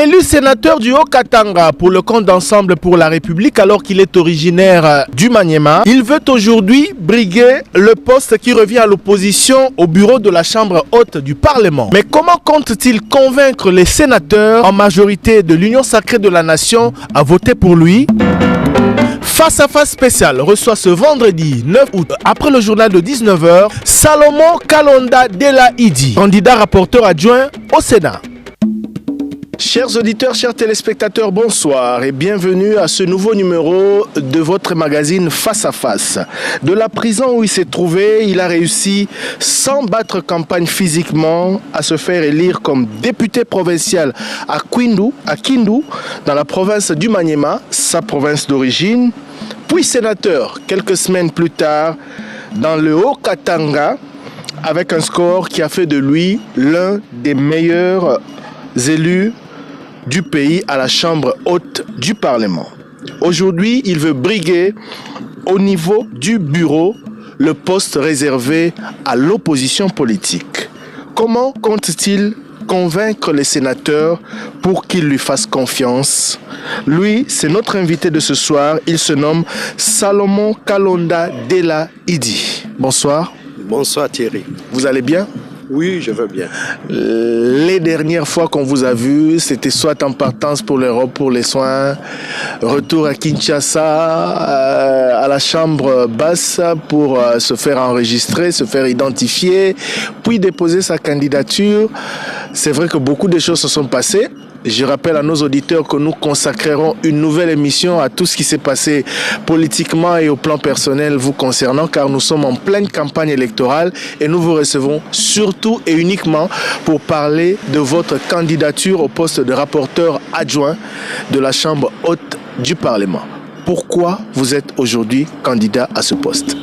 Élu sénateur du Haut-Katanga pour le compte d'Ensemble pour la République alors qu'il est originaire du Maniema, il veut aujourd'hui briguer le poste qui revient à l'opposition au bureau de la Chambre haute du Parlement. Mais comment compte-t-il convaincre les sénateurs en majorité de l'Union sacrée de la Nation à voter pour lui? Face à face spécial reçoit ce vendredi 9 août, après le journal de 19h, Salomon Kalonda Dela Idi, candidat rapporteur adjoint au Sénat. Chers auditeurs, chers téléspectateurs, bonsoir et bienvenue à ce nouveau numéro de votre magazine Face à Face. De la prison où il s'est trouvé, il a réussi, sans battre campagne physiquement, à se faire élire comme député provincial à Kindu, dans la province du Maniema, sa province d'origine, puis sénateur quelques semaines plus tard dans le Haut-Katanga, avec un score qui a fait de lui l'un des meilleurs élus du pays à la Chambre haute du Parlement. Aujourd'hui, il veut briguer au niveau du bureau le poste réservé à l'opposition politique. Comment compte-t-il convaincre les sénateurs pour qu'ils lui fassent confiance? Lui, c'est notre invité de ce soir. Il se nomme Salomon Kalonda Dela Idi. Bonsoir. Bonsoir Thierry. Vous allez bien? Oui, je veux bien. Les dernières fois qu'on vous a vu, c'était soit en partance pour l'Europe pour les soins, retour à Kinshasa, à la chambre basse pour se faire enregistrer, se faire identifier, puis déposer sa candidature. C'est vrai que beaucoup de choses se sont passées. Je rappelle à nos auditeurs que nous consacrerons une nouvelle émission à tout ce qui s'est passé politiquement et au plan personnel vous concernant, car nous sommes en pleine campagne électorale et nous vous recevons surtout et uniquement pour parler de votre candidature au poste de rapporteur adjoint de la Chambre haute du Parlement. Pourquoi vous êtes aujourd'hui candidat à ce poste?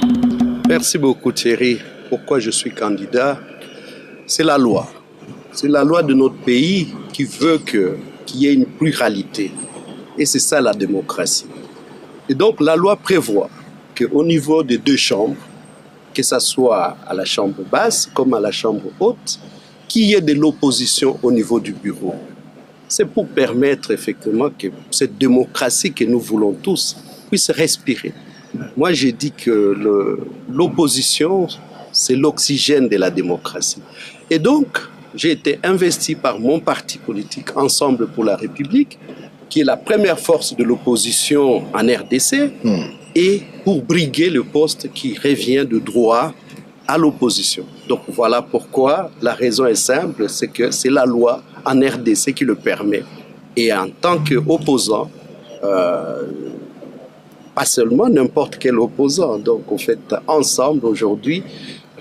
Merci beaucoup Thierry. Pourquoi je suis candidat? C'est la loi. C'est la loi de notre pays qui veut qu'il y ait une pluralité. Et c'est ça la démocratie. Et donc la loi prévoit qu'au niveau des deux chambres, que ce soit à la chambre basse comme à la chambre haute, qu'il y ait de l'opposition au niveau du bureau. C'est pour permettre effectivement que cette démocratie que nous voulons tous puisse respirer. Moi j'ai dit que l'opposition, c'est l'oxygène de la démocratie. Et donc, j'ai été investi par mon parti politique Ensemble pour la République, qui est la première force de l'opposition en RDC, et pour briguer le poste qui revient de droit à l'opposition. Donc voilà pourquoi la raison est simple, c'est que c'est la loi en RDC qui le permet. Et en tant qu'opposant, pas seulement n'importe quel opposant, donc en fait Ensemble aujourd'hui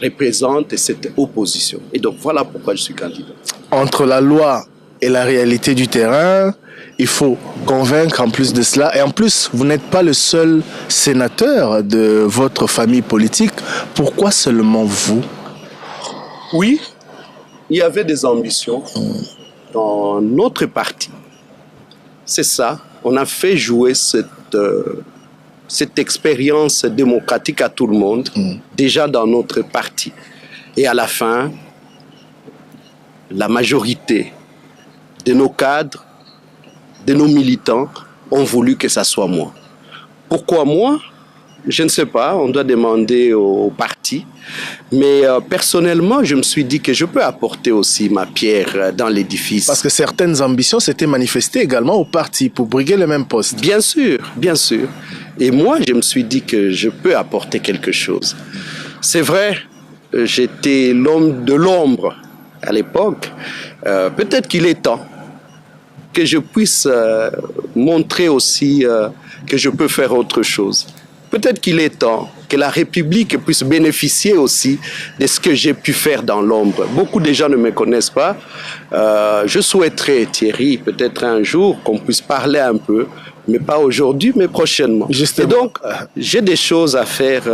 représente cette opposition. Et donc voilà pourquoi je suis candidat. Entre la loi et la réalité du terrain, il faut convaincre en plus de cela. Et en plus, vous n'êtes pas le seul sénateur de votre famille politique. Pourquoi seulement vous? Oui, il y avait des ambitions dans notre parti. C'est ça, on a fait jouer cette expérience démocratique à tout le monde, déjà dans notre parti. Et à la fin, la majorité de nos cadres, de nos militants, ont voulu que ça soit moi. Pourquoi moi? Je ne sais pas, on doit demander au parti. Mais personnellement, je me suis dit que je peux apporter aussi ma pierre dans l'édifice. Parce que certaines ambitions s'étaient manifestées également au parti pour briguer le même poste. Bien sûr, bien sûr. Et moi, je me suis dit que je peux apporter quelque chose. C'est vrai, j'étais l'homme de l'ombre à l'époque. Peut-être qu'il est temps que je puisse montrer aussi que je peux faire autre chose. Peut-être qu'il est temps que la République puisse bénéficier aussi de ce que j'ai pu faire dans l'ombre. Beaucoup de gens ne me connaissent pas. Je souhaiterais, Thierry, peut-être un jour qu'on puisse parler un peu, mais pas aujourd'hui, mais prochainement. Justement. Et donc, j'ai des choses à faire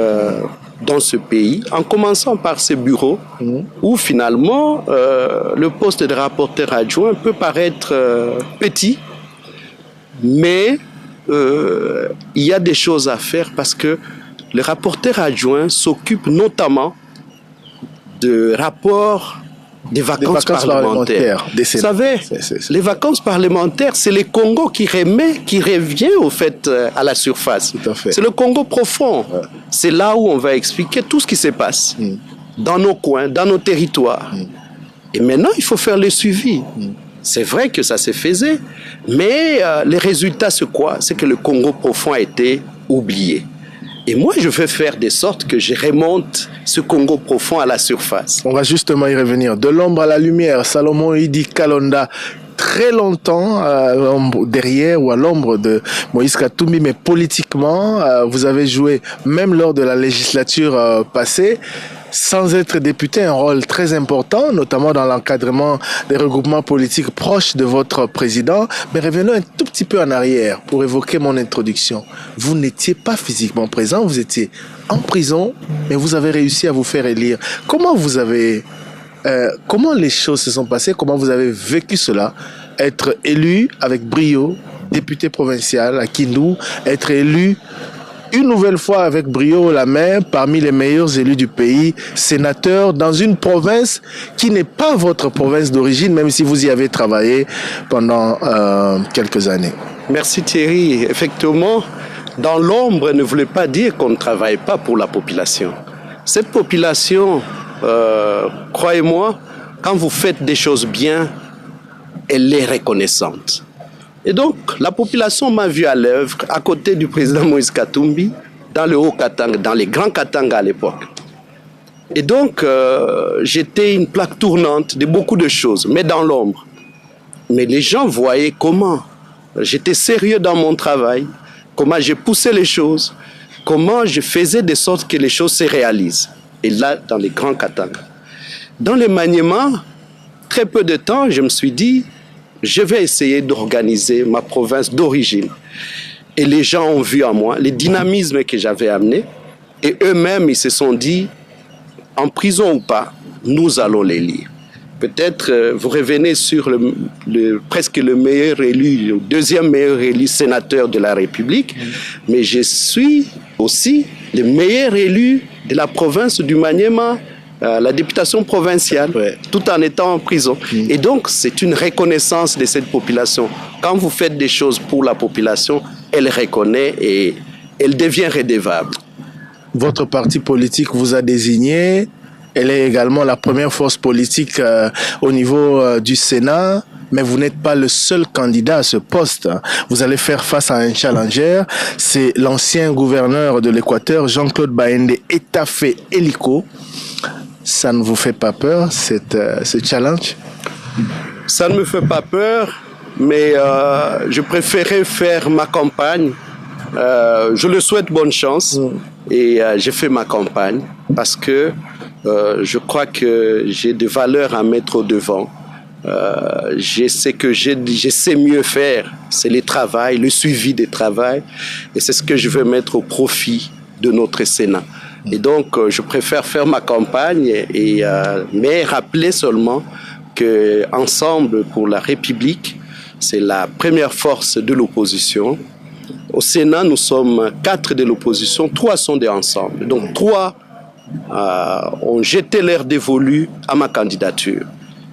dans ce pays, en commençant par ce bureau, où finalement, le poste de rapporteur adjoint peut paraître petit, mais il y a des choses à faire parce que le rapporteur adjoint s'occupe notamment de rapports des vacances parlementaires. Vous savez, les vacances parlementaires, c'est le Congo qui revient au fait à la surface. C'est le Congo profond. Ouais. C'est là où on va expliquer tout ce qui se passe dans nos coins, dans nos territoires. Et maintenant, il faut faire le suivi. C'est vrai que ça se faisait, mais les résultats, c'est quoi? C'est que le Congo profond a été oublié. Et moi, je veux faire de sorte que je remonte ce Congo profond à la surface. On va justement y revenir. De l'ombre à la lumière, Salomon Idi Kalonda, très longtemps derrière ou à l'ombre de Moïse Katumbi, mais politiquement, vous avez joué, même lors de la législature passée, sans être député, un rôle très important, notamment dans l'encadrement des regroupements politiques proches de votre président. Mais revenons un tout petit peu en arrière pour évoquer mon introduction. Vous n'étiez pas physiquement présent, vous étiez en prison, mais vous avez réussi à vous faire élire. Comment les choses se sont passées? Comment vous avez vécu cela? Être élu avec brio, député provincial à Kindu, être élu une nouvelle fois avec brio la main parmi les meilleurs élus du pays, sénateur dans une province qui n'est pas votre province d'origine, même si vous y avez travaillé pendant quelques années. Merci Thierry. Effectivement, dans l'ombre ne voulait pas dire qu'on ne travaille pas pour la population. Cette population, croyez-moi, quand vous faites des choses bien, elle est reconnaissante. Et donc, la population m'a vu à l'œuvre, à côté du président Moïse Katumbi, dans le Haut-Katanga, dans les Grands Katanga à l'époque. Et donc, j'étais une plaque tournante de beaucoup de choses, mais dans l'ombre. Mais les gens voyaient comment j'étais sérieux dans mon travail, comment j'ai poussé les choses, comment je faisais de sorte que les choses se réalisent. Et là, dans les Grands Katanga. Dans les maniements, très peu de temps, je me suis dit, je vais essayer d'organiser ma province d'origine. Et les gens ont vu en moi le dynamisme que j'avais amené. Et eux-mêmes, ils se sont dit, en prison ou pas, nous allons les lire. Peut-être vous revenez sur presque le meilleur élu, le deuxième meilleur élu sénateur de la République. Mais je suis aussi le meilleur élu de la province du Maniema, la députation provinciale, tout en étant en prison. Et donc, c'est une reconnaissance de cette population. Quand vous faites des choses pour la population, elle reconnaît et elle devient redevable. Votre parti politique vous a désigné. Elle est également la première force politique au niveau du Sénat. Mais vous n'êtes pas le seul candidat à ce poste. Vous allez faire face à un challenger. C'est l'ancien gouverneur de l'Équateur, Jean-Claude Baende Etafé Eliko. Ça ne vous fait pas peur, ce challenge? Ça ne me fait pas peur, mais je préférais faire ma campagne. Je le souhaite bonne chance et j'ai fait ma campagne parce que je crois que j'ai des valeurs à mettre au devant. Je sais que je sais mieux faire, c'est le travail, le suivi des travail, et c'est ce que je veux mettre au profit de notre Sénat. Et donc, je préfère faire ma campagne, mais rappeler seulement qu'Ensemble pour la République, c'est la première force de l'opposition. Au Sénat, nous sommes 4 de l'opposition, 3 sont des Ensemble. Donc 3 ont jeté l'air dévolu à ma candidature.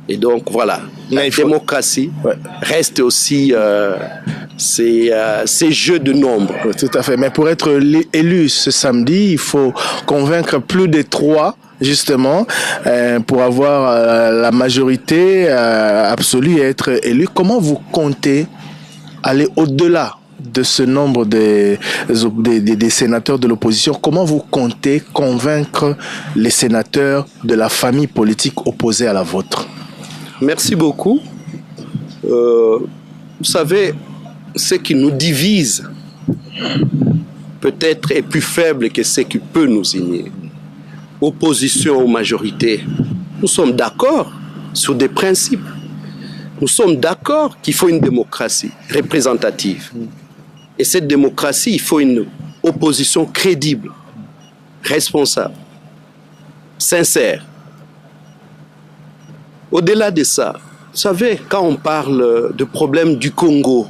Et donc voilà, la démocratie reste aussi ces jeux de nombres. Oui, tout à fait. Mais pour être élu ce samedi, il faut convaincre plus de 3, justement, pour avoir la majorité absolue et être élu. Comment vous comptez aller au-delà de ce nombre des sénateurs de l'opposition? Comment vous comptez convaincre les sénateurs de la famille politique opposée à la vôtre? Merci beaucoup. Vous savez, ce qui nous divise peut-être est plus faible que ce qui peut nous unir. Opposition ou majorité, nous sommes d'accord sur des principes. Nous sommes d'accord qu'il faut une démocratie représentative. Et cette démocratie, il faut une opposition crédible, responsable, sincère. Au-delà de ça, vous savez, quand on parle de problèmes du Congo,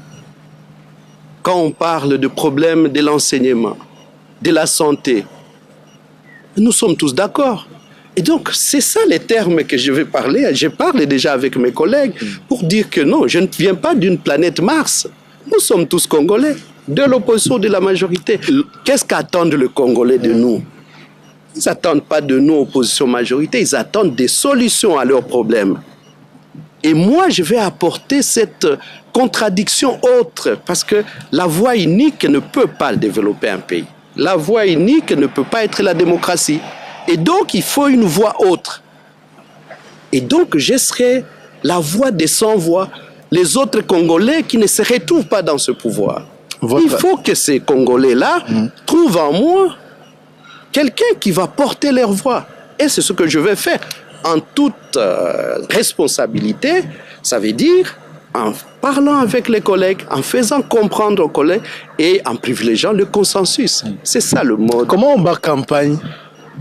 quand on parle de problèmes de l'enseignement, de la santé, nous sommes tous d'accord Et donc, c'est ça les termes que je vais parler. Je parle déjà avec mes collègues pour dire que non, je ne viens pas d'une planète Mars. Nous sommes tous Congolais, de l'opposition, de la majorité. Qu'est-ce qu'attendent les Congolais de nous? Ils n'attendent pas de nous, opposition-majorité, ils attendent des solutions à leurs problèmes. Et moi, je vais apporter cette contradiction autre, parce que la voie unique ne peut pas développer un pays. La voie unique ne peut pas être la démocratie. Et donc, il faut une voie autre. Et donc, je serai la voix des sans-voix, les autres Congolais qui ne se retrouvent pas dans ce pouvoir. Il faut que ces Congolais-là trouvent en moi quelqu'un qui va porter leur voix. Et c'est ce que je vais faire en toute responsabilité. Ça veut dire en parlant avec les collègues, en faisant comprendre aux collègues et en privilégiant le consensus. C'est ça le mode. Comment on bat campagne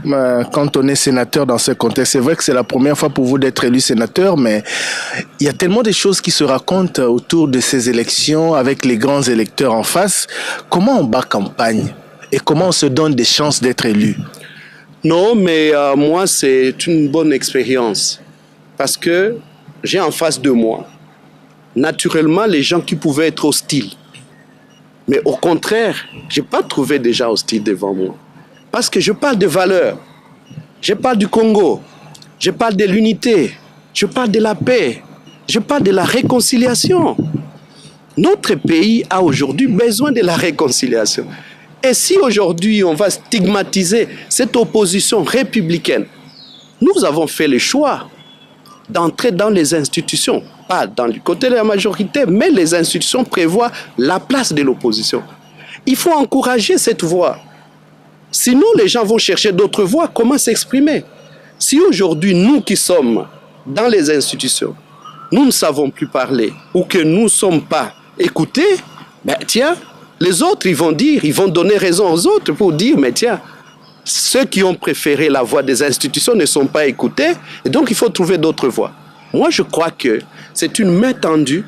quand on est sénateur dans ce contexte? C'est vrai que c'est la première fois pour vous d'être élu sénateur, mais il y a tellement de choses qui se racontent autour de ces élections avec les grands électeurs en face. Comment on bat campagne et comment on se donne des chances d'être élu? Non, mais moi, c'est une bonne expérience parce que j'ai en face de moi, naturellement, les gens qui pouvaient être hostiles. Mais au contraire, je n'ai pas trouvé des gens hostiles devant moi. Parce que je parle de valeurs, je parle du Congo, je parle de l'unité, je parle de la paix, je parle de la réconciliation. Notre pays a aujourd'hui besoin de la réconciliation. Et si aujourd'hui on va stigmatiser cette opposition républicaine, nous avons fait le choix d'entrer dans les institutions, pas dans le côté de la majorité, mais les institutions prévoient la place de l'opposition. Il faut encourager cette voie. Sinon, les gens vont chercher d'autres voies. Comment s'exprimer? Si aujourd'hui, nous qui sommes dans les institutions, nous ne savons plus parler ou que nous ne sommes pas écoutés, ben tiens, les autres, ils vont dire, ils vont donner raison aux autres pour dire, mais tiens, ceux qui ont préféré la voie des institutions ne sont pas écoutés, et donc il faut trouver d'autres voies. Moi, je crois que c'est une main tendue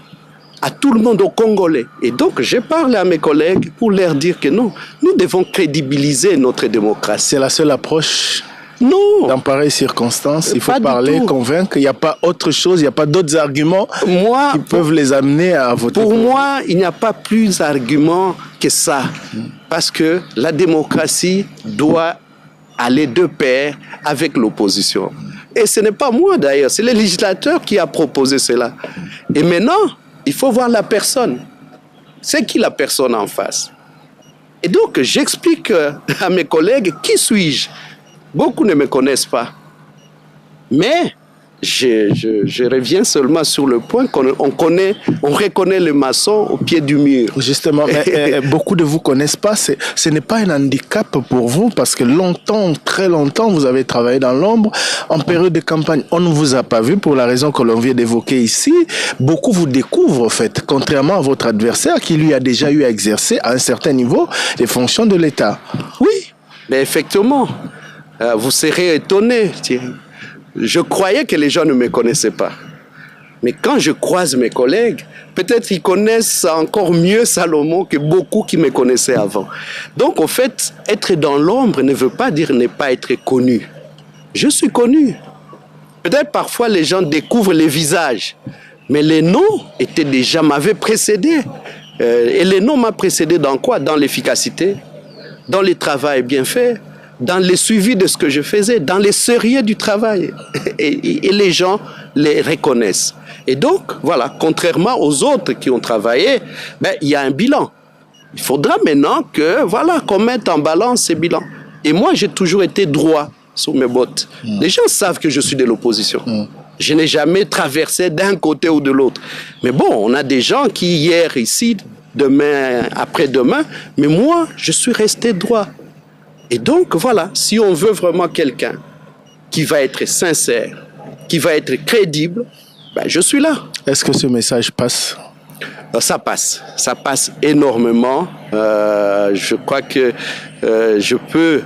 à tout le monde, aux Congolais. Et donc, je parle à mes collègues pour leur dire que non, nous devons crédibiliser notre démocratie. C'est la seule approche? Non. Dans pareilles circonstances, il faut parler, convaincre. Il n'y a pas autre chose, il n'y a pas d'autres arguments qui peuvent les amener à voter. Pour moi, il n'y a pas plus d'arguments que ça. Parce que la démocratie doit aller de pair avec l'opposition. Et ce n'est pas moi d'ailleurs, c'est le législateur qui a proposé cela. Et maintenant, il faut voir la personne. C'est qui la personne en face? Et donc, j'explique à mes collègues qui suis-je. Beaucoup ne me connaissent pas. Mais je reviens seulement sur le point qu'on reconnaît le maçon au pied du mur. Justement, mais beaucoup de vous connaissent pas. Ce n'est pas un handicap pour vous parce que longtemps, très longtemps, vous avez travaillé dans l'ombre. En période de campagne, on ne vous a pas vu pour la raison que l'on vient d'évoquer ici. Beaucoup vous découvrent, en fait, contrairement à votre adversaire qui lui a déjà eu à exercer à un certain niveau les fonctions de l'État. Oui, mais effectivement, vous serez étonné, Thierry. Je croyais que les gens ne me connaissaient pas. Mais quand je croise mes collègues, peut-être ils connaissent encore mieux Salomon que beaucoup qui me connaissaient avant. Donc, au fait, être dans l'ombre ne veut pas dire ne pas être connu. Je suis connu. Peut-être parfois les gens découvrent les visages, mais les noms m'avaient précédé. Et les noms m'ont précédé dans quoi? Dans l'efficacité, dans le travail bien fait, dans le suivi de ce que je faisais, dans les sérieux du travail. Et les gens les reconnaissent. Et donc, voilà, contrairement aux autres qui ont travaillé, il y a un bilan. Il faudra maintenant qu'on mette en balance ces bilans. Et moi, j'ai toujours été droit sur mes bottes. Les gens savent que je suis de l'opposition. Je n'ai jamais traversé d'un côté ou de l'autre. Mais bon, on a des gens qui, hier, ici, demain, après-demain, mais moi, je suis resté droit. Et donc, voilà, si on veut vraiment quelqu'un qui va être sincère, qui va être crédible, je suis là. Est-ce que ce message passe? Ça passe énormément. Je crois que je peux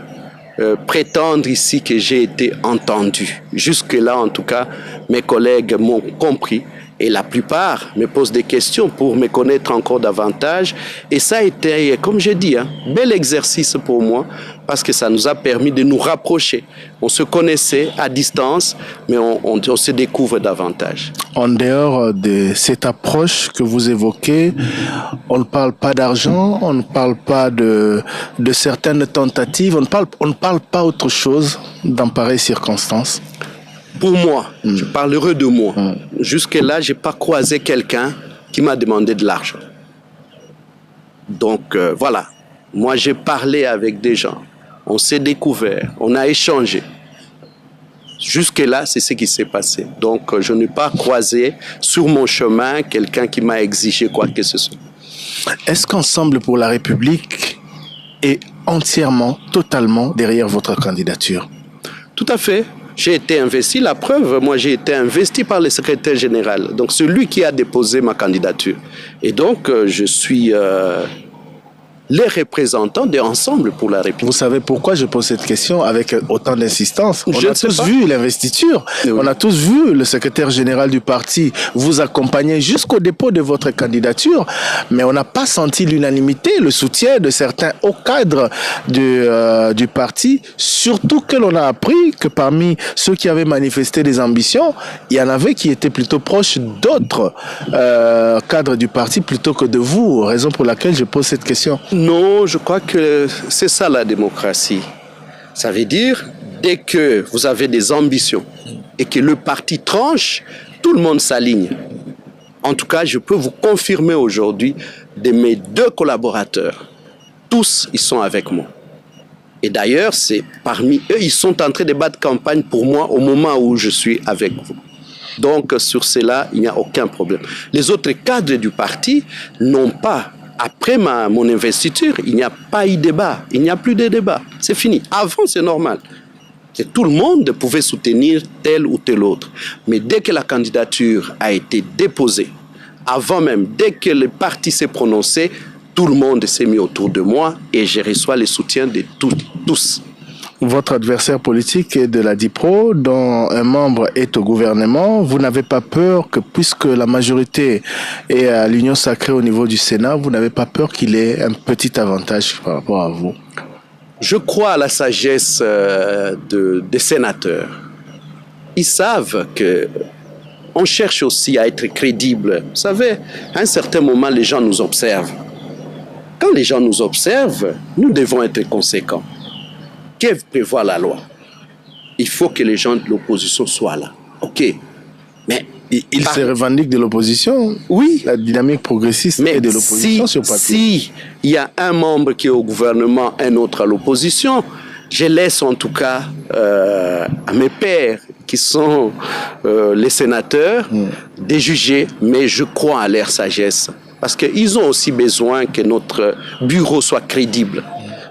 prétendre ici que j'ai été entendu. Jusque-là, en tout cas, mes collègues m'ont compris Et la plupart me posent des questions pour me connaître encore davantage. Et ça a été, comme j'ai dit, un bel exercice pour moi parce que ça nous a permis de nous rapprocher. On se connaissait à distance, mais on se découvre davantage. En dehors de cette approche que vous évoquez, on ne parle pas d'argent, on ne parle pas de certaines tentatives, on ne parle pas autre chose dans pareilles circonstances. Pour moi, je parlerai de moi. Jusque-là, je n'ai pas croisé quelqu'un qui m'a demandé de l'argent. Donc voilà, moi j'ai parlé avec des gens, on s'est découvert, on a échangé. Jusque-là, c'est ce qui s'est passé. Donc je n'ai pas croisé sur mon chemin quelqu'un qui m'a exigé quoi que ce soit. Est-ce qu'Ensemble pour la République est entièrement, totalement derrière votre candidature? Tout à fait. J'ai été investi, la preuve, moi j'ai été investi par le secrétaire général, donc celui qui a déposé ma candidature. Et donc je suis les représentants d'Ensemble pour la République. Vous savez pourquoi je pose cette question avec autant d'insistance? On a tous vu l'investiture, oui. On a tous vu le secrétaire général du parti vous accompagner jusqu'au dépôt de votre candidature, mais on n'a pas senti l'unanimité, le soutien de certains hauts cadres du parti, surtout que l'on a appris que parmi ceux qui avaient manifesté des ambitions, il y en avait qui étaient plutôt proches d'autres cadres du parti plutôt que de vous, raison pour laquelle je pose cette question. Non, je crois que c'est ça la démocratie. Ça veut dire, dès que vous avez des ambitions et que le parti tranche, tout le monde s'aligne. En tout cas, je peux vous confirmer aujourd'hui de mes 2 collaborateurs. Tous, ils sont avec moi. Et d'ailleurs, c'est parmi eux, ils sont en train de battre campagne pour moi au moment où je suis avec vous. Donc, sur cela, il n'y a aucun problème. Les autres cadres du parti n'ont pas... Après mon investiture, il n'y a pas eu de débat. Il n'y a plus de débat. C'est fini. Avant, c'est normal. Tout le monde pouvait soutenir tel ou tel autre. Mais dès que la candidature a été déposée, avant même, dès que le parti s'est prononcé, tout le monde s'est mis autour de moi et je reçois le soutien de tous. Votre adversaire politique est de la DIPRO, dont un membre est au gouvernement. Vous n'avez pas peur que, puisque la majorité est à l'union sacrée au niveau du Sénat, vous n'avez pas peur qu'il ait un petit avantage par rapport à vous? Je crois à la sagesse des sénateurs. Ils savent qu'on cherche aussi à être crédible. Vous savez, à un certain moment, les gens nous observent. Quand les gens nous observent, nous devons être conséquents. Que prévoit la loi? Il faut que les gens de l'opposition soient là. OK. Mais ils se revendiquent de l'opposition. Oui. La dynamique progressiste est de l'opposition sur papier. Si il y a un membre qui est au gouvernement, un autre à l'opposition, je laisse en tout cas à mes pairs qui sont les sénateurs de juger, mais je crois à leur sagesse. Parce qu'ils ont aussi besoin que notre bureau soit crédible.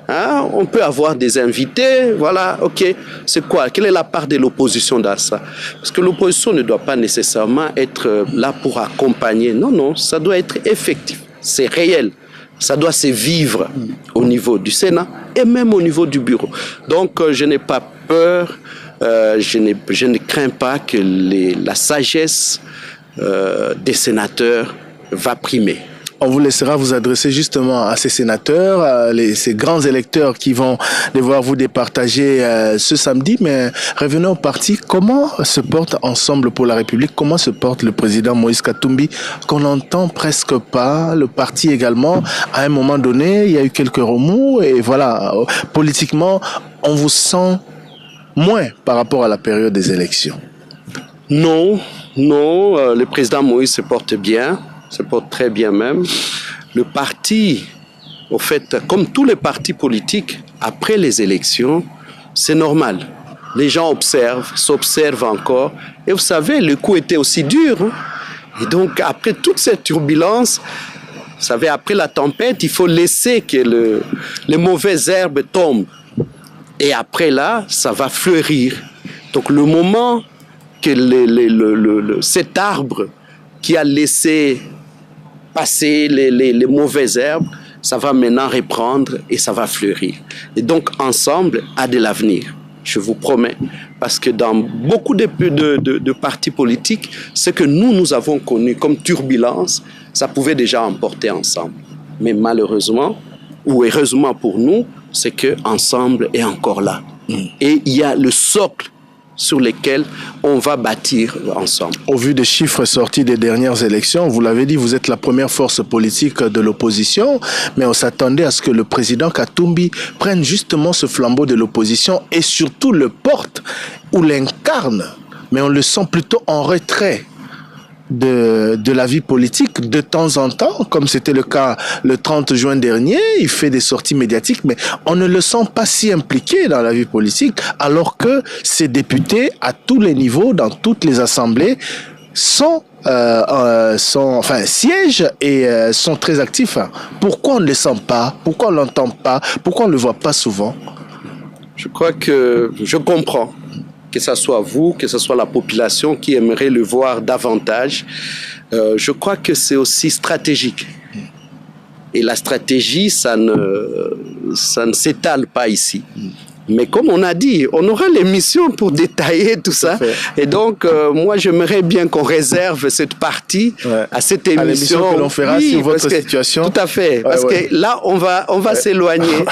Hein? On peut avoir des invités, voilà, ok, c'est quoi? Quelle est la part de l'opposition dans ça? Parce que l'opposition ne doit pas nécessairement être là pour accompagner. Non, non, ça doit être effectif, c'est réel. Ça doit se vivre au niveau du Sénat et même au niveau du bureau. Donc, je n'ai pas peur, je ne crains pas que la sagesse des sénateurs va primer. On vous laissera vous adresser justement à ces sénateurs, à ces grands électeurs qui vont devoir vous départager ce samedi. Mais revenons au parti. Comment se porte Ensemble pour la République? Comment se porte le président Moïse Katumbi, qu'on n'entend presque pas? Le parti également, à un moment donné, il y a eu quelques remous. Et voilà, politiquement, on vous sent moins par rapport à la période des élections. Non, non, le président Moïse se porte bien. Se porte très bien même. Le parti, au fait, comme tous les partis politiques, après les élections, c'est normal. Les gens observent, s'observent encore. Et vous savez, le coup était aussi dur. Hein? Et donc, après toute cette turbulence, vous savez, après la tempête, il faut laisser que les mauvaises herbes tombent. Et après là, ça va fleurir. Donc, le moment que cet arbre qui a laissé passer les mauvaises herbes, ça va maintenant reprendre et ça va fleurir. Et donc, Ensemble a de l'avenir, je vous promets. Parce que dans beaucoup de partis politiques, ce que nous avons connu comme turbulence, ça pouvait déjà emporter ensemble. Mais malheureusement, ou heureusement pour nous, c'est qu'ensemble est encore là. Et il y a le socle sur lesquels on va bâtir ensemble. Au vu des chiffres sortis des dernières élections, vous l'avez dit, vous êtes la première force politique de l'opposition, mais on s'attendait à ce que le président Katumbi prenne justement ce flambeau de l'opposition et surtout le porte ou l'incarne, mais on le sent plutôt en retrait de la vie politique de temps en temps, comme c'était le cas le 30 juin dernier. Il fait des sorties médiatiques, mais on ne le sent pas si impliqué dans la vie politique, alors que ces députés, à tous les niveaux, dans toutes les assemblées, siègent et sont très actifs. Pourquoi on ne le sent pas? Pourquoi on ne l'entend pas? Pourquoi on ne le voit pas souvent? Je crois que je comprends. Que ce soit vous, que ce soit la population qui aimerait le voir davantage. Je crois que c'est aussi stratégique. Et la stratégie, ça ne s'étale pas ici. Mais comme on a dit, on aura l'émission pour détailler tout ça. Et donc, moi, j'aimerais bien qu'on réserve cette partie à cette émission. À l'émission que l'on fera sur votre situation. Tout à fait. Parce que là, on va s'éloigner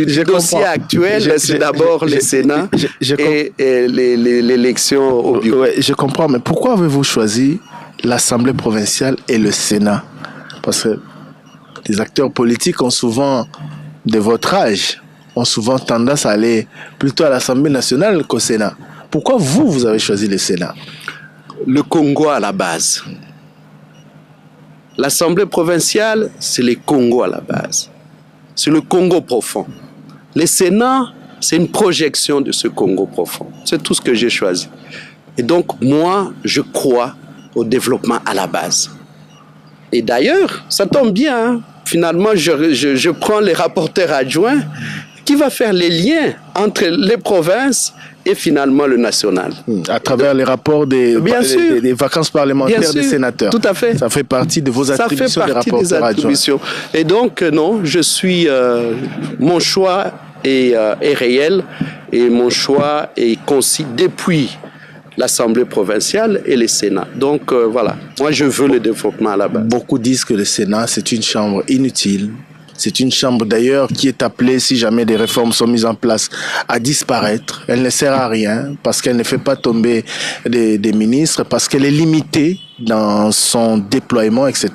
du dossier actuel. C'est d'abord le Sénat et l'élection au bureau. Ouais, je comprends, mais pourquoi avez-vous choisi l'Assemblée provinciale et le Sénat? Parce que les acteurs politiques ont souvent, de votre âge, ont souvent tendance à aller plutôt à l'Assemblée nationale qu'au Sénat. Pourquoi vous avez choisi le Sénat? Le Congo à la base. L'Assemblée provinciale, c'est le Congo à la base. C'est le Congo profond. Le Sénat, c'est une projection de ce Congo profond. C'est tout ce que j'ai choisi. Et donc, moi, je crois au développement à la base. Et d'ailleurs, ça tombe bien. Hein. Finalement, je prends les rapporteurs adjoints qui va faire les liens entre les provinces et finalement le national. À travers les rapports des vacances parlementaires des sénateurs. Tout à fait. Ça fait partie de vos attributions. Ça fait partie des attributions. Et donc, non, je suis... mon choix est réel et mon choix est concis depuis l'Assemblée provinciale et le Sénat. Donc, voilà. Moi, je veux le développement à la base. Beaucoup disent que le Sénat, c'est une chambre inutile. C'est une chambre d'ailleurs qui est appelée, si jamais des réformes sont mises en place, à disparaître. Elle ne sert à rien parce qu'elle ne fait pas tomber des ministres, parce qu'elle est limitée dans son déploiement, etc.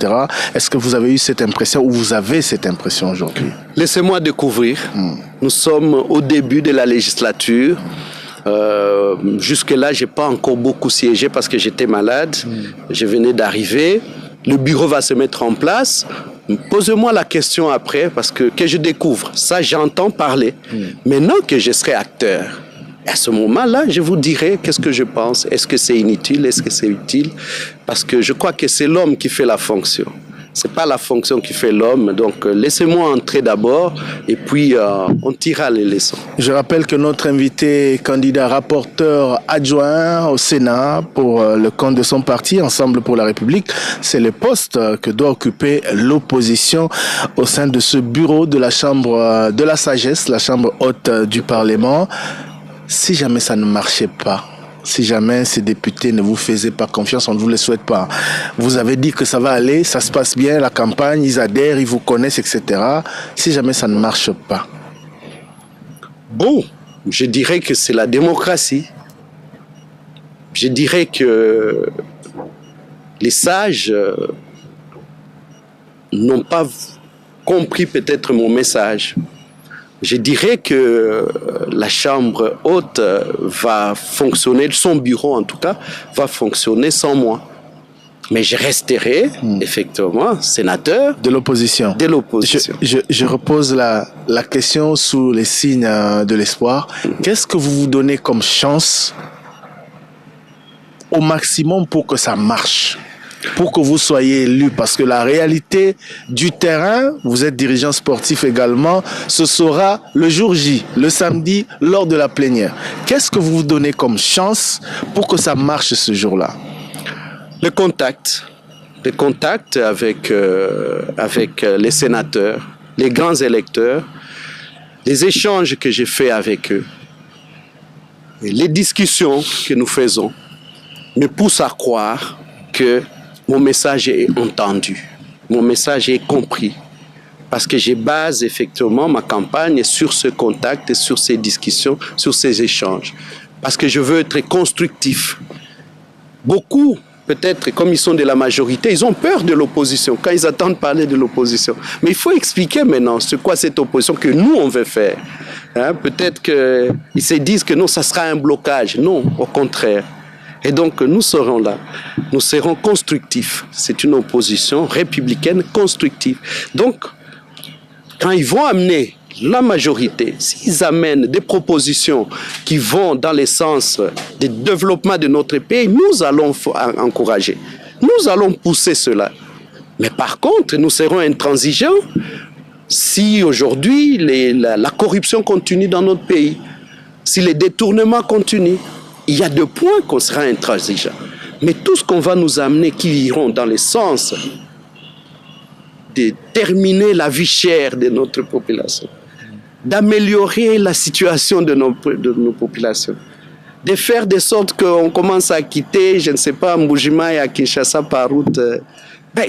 Est-ce que vous avez eu cette impression ou vous avez cette impression aujourd'hui? Laissez-moi découvrir. Nous sommes au début de la législature. Jusque-là, je n'ai pas encore beaucoup siégé parce que j'étais malade. Je venais d'arriver. Le bureau va se mettre en place. Posez-moi la question après, parce que je découvre. Ça, j'entends parler. Maintenant que je serai acteur, à ce moment-là, je vous dirai qu'est-ce que je pense. Est-ce que c'est inutile? Est-ce que c'est utile? Parce que je crois que c'est l'homme qui fait la fonction. C'est pas la fonction qui fait l'homme. Donc, laissez-moi entrer d'abord et puis on tirera les leçons. Je rappelle que notre invité candidat rapporteur adjoint au Sénat pour le compte de son parti, Ensemble pour la République, c'est le poste que doit occuper l'opposition au sein de ce bureau de la Chambre de la Sagesse, la Chambre haute du Parlement. Si jamais ça ne marchait pas, si jamais ces députés ne vous faisaient pas confiance, on ne vous le souhaite pas. Vous avez dit que ça va aller, ça se passe bien, la campagne, ils adhèrent, ils vous connaissent, etc. Si jamais ça ne marche pas. Bon, je dirais que c'est la démocratie. Je dirais que les sages n'ont pas compris peut-être mon message. Je dirais que la Chambre haute va fonctionner, son bureau en tout cas, va fonctionner sans moi. Mais je resterai, effectivement, sénateur de l'opposition. De l'opposition. Je repose la question sous les signes de l'espoir. Qu'est-ce que vous vous donnez comme chance au maximum pour que ça marche? Pour que vous soyez élu, parce que la réalité du terrain, vous êtes dirigeant sportif également, ce sera le jour J, le samedi, lors de la plénière. Qu'est-ce que vous vous donnez comme chance pour que ça marche ce jour-là? Le contact avec les sénateurs, les grands électeurs, les échanges que j'ai faits avec eux. Et les discussions que nous faisons me poussent à croire que mon message est entendu, mon message est compris. Parce que je base effectivement ma campagne sur ce contact, sur ces discussions, sur ces échanges. Parce que je veux être constructif. Beaucoup, peut-être, comme ils sont de la majorité, ils ont peur de l'opposition quand ils entendent parler de l'opposition. Mais il faut expliquer maintenant c'est quoi cette opposition que nous, on veut faire. Hein? Peut-être qu'ils se disent que non, ça sera un blocage. Non, au contraire. Et donc, nous serons là. Nous serons constructifs. C'est une opposition républicaine constructive. Donc, quand ils vont amener la majorité, s'ils amènent des propositions qui vont dans le sens du développement de notre pays, nous allons encourager. Nous allons pousser cela. Mais par contre, nous serons intransigeants si aujourd'hui la corruption continue dans notre pays, si les détournements continuent. Il y a 2 points qu'on sera intransigeant. Mais tout ce qu'on va nous amener qui iront dans le sens de terminer la vie chère de notre population, d'améliorer la situation de nos populations, de faire de sorte qu'on commence à quitter, je ne sais pas, Mbuji-Mayi et à Kinshasa par route.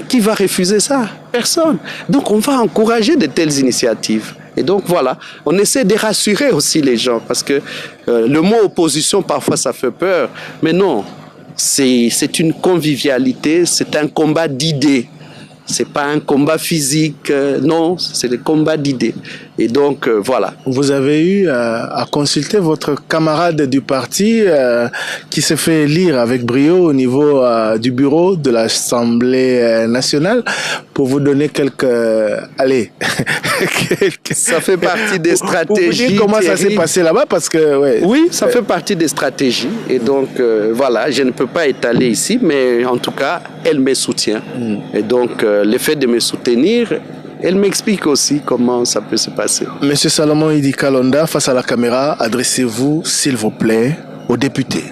Qui va refuser ça? Personne. Donc on va encourager de telles initiatives. Et donc voilà, on essaie de rassurer aussi les gens parce que le mot opposition, parfois ça fait peur. Mais non, c'est une convivialité, c'est un combat d'idées. C'est pas un combat physique, non, c'est le combat d'idées. Et donc, voilà. Vous avez eu à consulter votre camarade du parti qui s'est fait élire avec brio au niveau du bureau de l'Assemblée nationale pour vous donner quelques... allez. Ça fait partie des stratégies. Vous dire comment ça s'est passé là-bas parce que... Ouais. Oui, ça fait partie des stratégies. Et donc, voilà, je ne peux pas étaler ici, mais en tout cas, elle me soutient. Et donc, le fait de me soutenir, elle m'explique aussi comment ça peut se passer. Monsieur Salomon Idi Kalonda, face à la caméra, adressez-vous, s'il vous plaît, aux députés,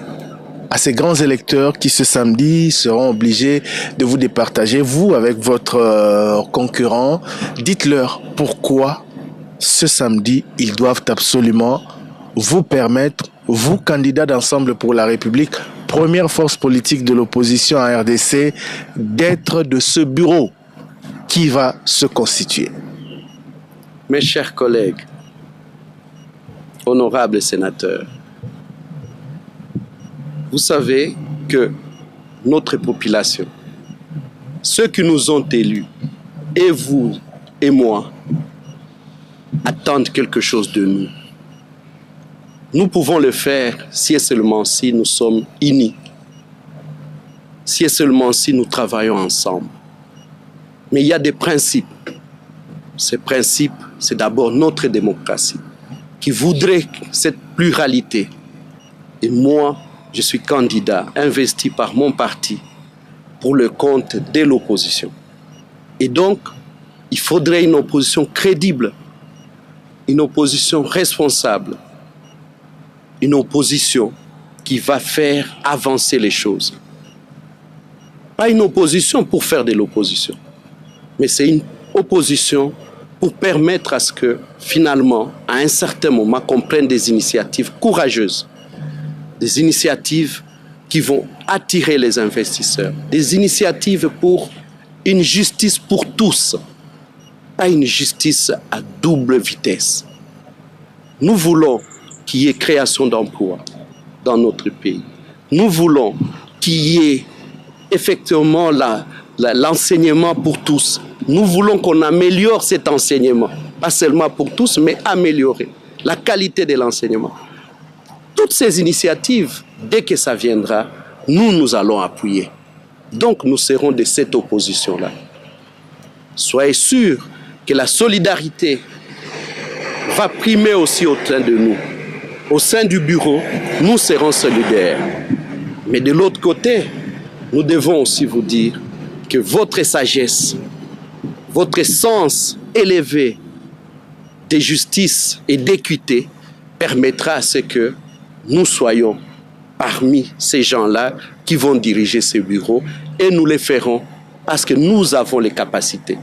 à ces grands électeurs qui ce samedi seront obligés de vous départager, vous avec votre concurrent. Dites-leur pourquoi ce samedi, ils doivent absolument vous permettre, vous, candidats d'Ensemble pour la République, première force politique de l'opposition à RDC, d'être de ce bureau qui va se constituer. Mes chers collègues, honorables sénateurs, vous savez que notre population, ceux qui nous ont élus, et vous et moi, attendent quelque chose de nous. Nous pouvons le faire si et seulement si nous sommes unis, si et seulement si nous travaillons ensemble. Mais il y a des principes. Ces principes, c'est d'abord notre démocratie qui voudrait cette pluralité. Et moi, je suis candidat, investi par mon parti pour le compte de l'opposition. Et donc, il faudrait une opposition crédible, une opposition responsable, une opposition qui va faire avancer les choses. Pas une opposition pour faire de l'opposition, mais c'est une opposition pour permettre à ce que, finalement, à un certain moment, qu'on prenne des initiatives courageuses, des initiatives qui vont attirer les investisseurs, des initiatives pour une justice pour tous, pas une justice à double vitesse. Nous voulons qu'il y ait création d'emplois dans notre pays. Nous voulons qu'il y ait effectivement l'enseignement pour tous. Nous voulons qu'on améliore cet enseignement, pas seulement pour tous, mais améliorer la qualité de l'enseignement. Toutes ces initiatives, dès que ça viendra, nous allons appuyer. Donc nous serons de cette opposition-là. Soyez sûrs que la solidarité va primer aussi au sein de nous. Au sein du bureau, nous serons solidaires. Mais de l'autre côté, nous devons aussi vous dire que votre sagesse, votre sens élevé de justice et d'équité permettra à ce que nous soyons parmi ces gens-là qui vont diriger ce bureau et nous les ferons parce que nous avons les capacités.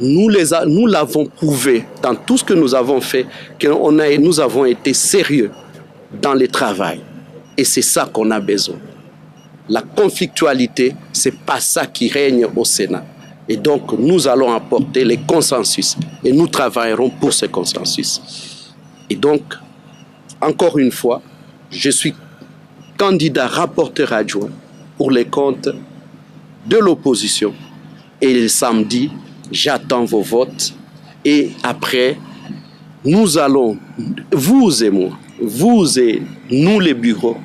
Nous l'avons prouvé dans tout ce que nous avons fait, que nous avons été sérieux dans le travail. Et c'est ça qu'on a besoin. La conflictualité, ce n'est pas ça qui règne au Sénat. Et donc, nous allons apporter les consensus et nous travaillerons pour ce consensus. Et donc, encore une fois, je suis candidat rapporteur adjoint pour les comptes de l'opposition. Et le samedi, j'attends vos votes. Et après, nous allons, vous et moi, vous et nous les bureaux,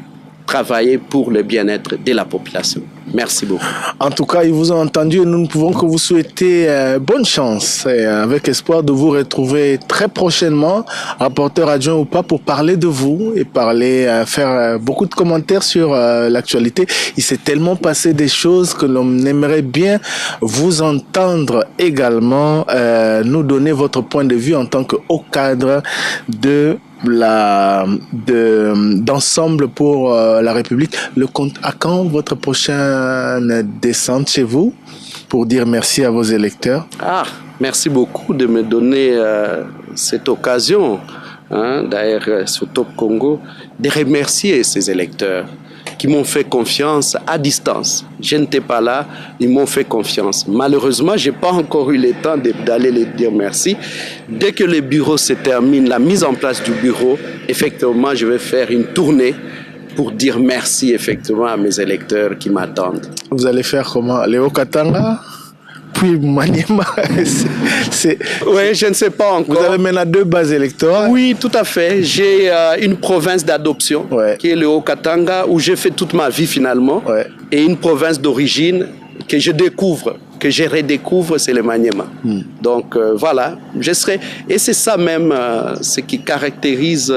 travailler pour le bien-être de la population. Merci beaucoup. En tout cas, ils vous ont entendu et nous ne pouvons que vous souhaiter bonne chance et avec espoir de vous retrouver très prochainement, rapporteur adjoint ou pas, pour parler de vous et faire beaucoup de commentaires sur l'actualité. Il s'est tellement passé des choses que l'on aimerait bien vous entendre également, nous donner votre point de vue en tant que haut cadre d'ensemble pour la République. À quand votre prochaine descente chez vous pour dire merci à vos électeurs? Merci beaucoup de me donner cette occasion, d'ailleurs sur Top Congo, de remercier ces électeurs qui m'ont fait confiance à distance. Je n'étais pas là, ils m'ont fait confiance. Malheureusement, je n'ai pas encore eu le temps d'aller les dire merci. Dès que le bureau se termine, la mise en place du bureau, effectivement, je vais faire une tournée pour dire merci effectivement à mes électeurs qui m'attendent. Vous allez faire comment? Léo Katanga? Puis Maniema? Oui, je ne sais pas encore. Vous avez maintenant 2 bases électorales? Oui, tout à fait. J'ai une province d'adoption, qui est le Haut-Katanga, où j'ai fait toute ma vie finalement. Et une province d'origine que je découvre, que je redécouvre, c'est le Maniema. Donc voilà, je serai... Et c'est ça même ce qui caractérise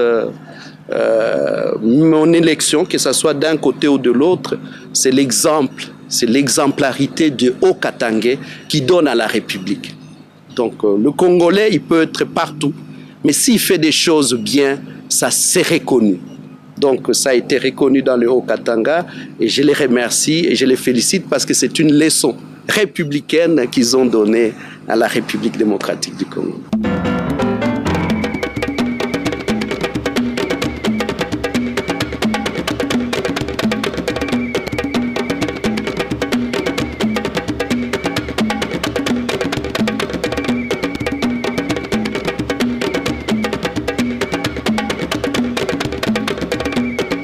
mon élection, que ce soit d'un côté ou de l'autre, c'est l'exemple. C'est l'exemplarité du Haut-Katangais qui donne à la République. Donc le Congolais, il peut être partout, mais s'il fait des choses bien, ça s'est reconnu. Donc ça a été reconnu dans le Haut-Katanga et je les remercie et je les félicite parce que c'est une leçon républicaine qu'ils ont donnée à la République démocratique du Congo.